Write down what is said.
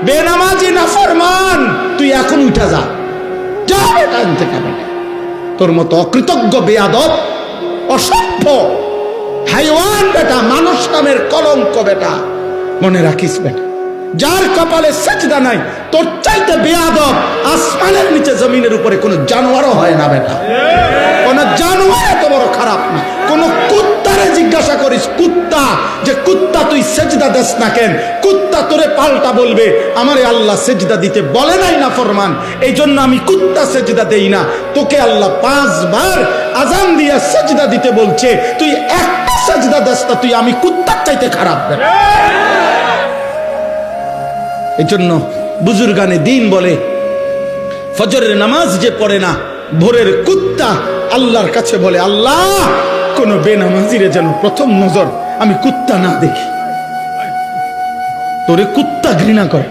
বেনামাজি নাফরমান, তুই এখন উঠা যা, যা বেটা এখান থেকে বেটা। তোর মতো অকৃতজ্ঞ, বেয়াদব, অসভ্য, হাইওয়ান বেটা, মানুষ নামের কলঙ্ক বেটা, মনে রাখিস বেটা, যার কপালে সেজদা নাই তোর চাইতে বেয়াদব আসমানের নিচে জমিনের উপরে কোন জানোয়ারও হয় না বেটা। কোন জানোয়ার এত বড় খারাপ না। কোন কুত্তারে জিজ্ঞাসা করিস, কুত্তা, যে কুত্তা তুই সেজদা দেস না কেন, কুত্তা তোরে পাল্টা বলবে আমারে আল্লাহ সেজদা দিতে বলে নাই না ফরমান, এই জন্য আমি কুত্তা সেজদা দেই না। তোকে আল্লাহ 5 বার আজান দিয়া সেজদা দিতে বলছে, তুই একটা সেজদা দেস না, তুই আমি কুত্তার চাইতে খারাপ বেটা। এই জন্য বুজুর্গানে দিন বলে, ফজরের নামাজ যে পড়ে না, ভোরের কুত্তা আল্লাহর কাছে বলে, আল্লাহ কোন বেনামাজিরে যেন প্রথম নজর আমি কুত্তা না দেখি। তোরে কুত্তা ঘৃণা করে।